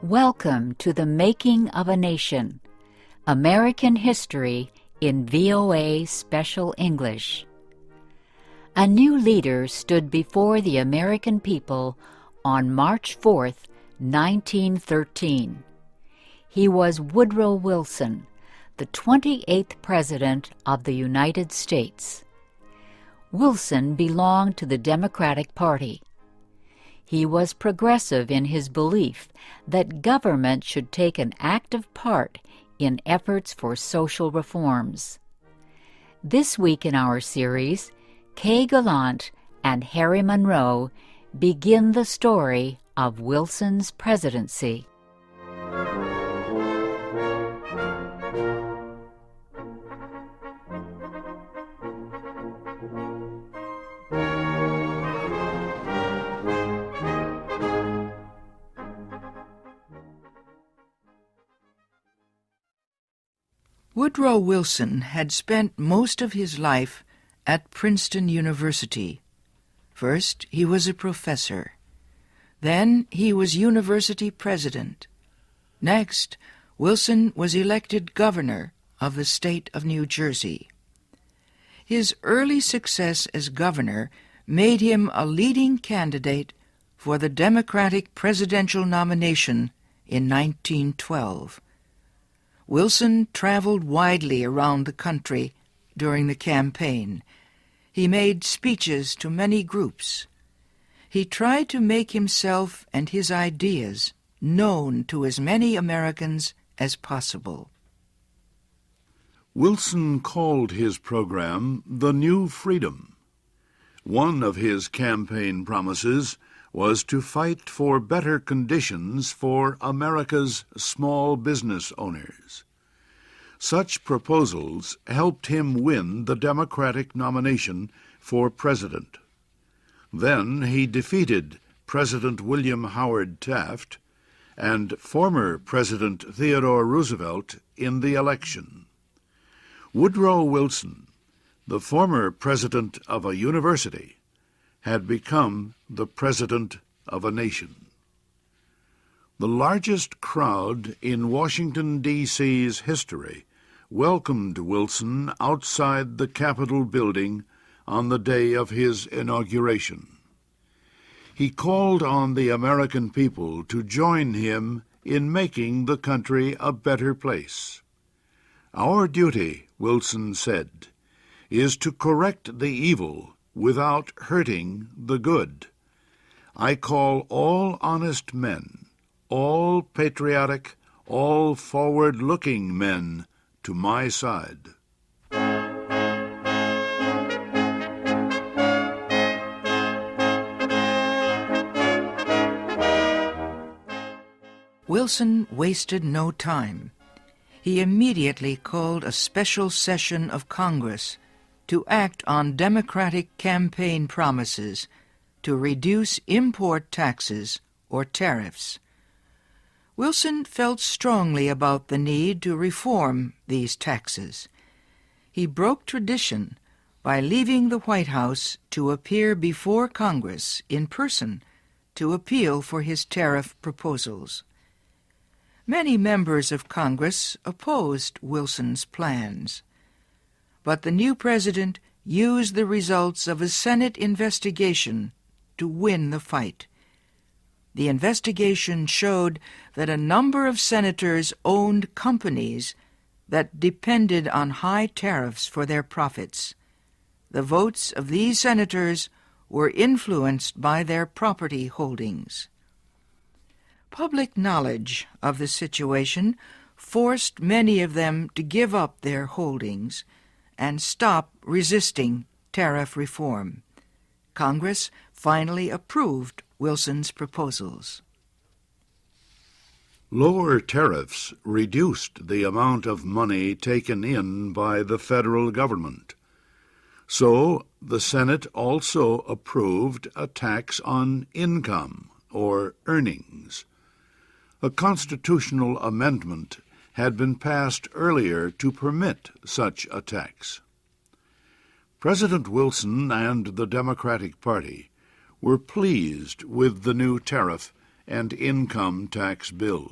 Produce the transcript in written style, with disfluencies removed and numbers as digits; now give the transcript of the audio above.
Welcome to the Making of a Nation, American History in VOA Special English. A new leader stood before the American people on March 4th, 1913. He was Woodrow Wilson, the 28th President of the United States. Wilson belonged to the Democratic Party. He was progressive in his belief that government should take an active part in efforts for social reforms. This week in our series, Kay Gallant and Harry Monroe begin the story of Wilson's presidency. Woodrow Wilson had spent most of his life at Princeton University. First, he was a professor. Then, he was university president. Next, Wilson was elected governor of the state of New Jersey. His early success as governor made him a leading candidate for the Democratic presidential nomination in 1912. Wilson traveled widely around the country during the campaign. He made speeches to many groups. He tried to make himself and his ideas known to as many Americans as possible. Wilson called his program the New Freedom. One of his campaign promises was to fight for better conditions for America's small business owners. Such proposals helped him win the Democratic nomination for president. Then he defeated President William Howard Taft and former President Theodore Roosevelt in the election. Woodrow Wilson, the former president of a university, had become the president of a nation. The largest crowd in Washington, D.C.'s history welcomed Wilson outside the Capitol building on the day of his inauguration. He called on the American people to join him in making the country a better place. "Our duty," Wilson said, "is to correct the evil without hurting the good. I call all honest men, all patriotic, all forward-looking men to my side." Wilson wasted no time. He immediately called a special session of Congress to act on Democratic campaign promises to reduce import taxes or tariffs. Wilson felt strongly about the need to reform these taxes. He broke tradition by leaving the White House to appear before Congress in person to appeal for his tariff proposals. Many members of Congress opposed Wilson's plans, but the new president used the results of a Senate investigation to win the fight. The investigation showed that a number of senators owned companies that depended on high tariffs for their profits. The votes of these senators were influenced by their property holdings. Public knowledge of the situation forced many of them to give up their holdings and stop resisting tariff reform. Congress finally approved Wilson's proposals. Lower tariffs reduced the amount of money taken in by the federal government. So the Senate also approved a tax on income or earnings. A constitutional amendment had been passed earlier to permit such a tax. President Wilson and the Democratic Party were pleased with the new tariff and income tax bill.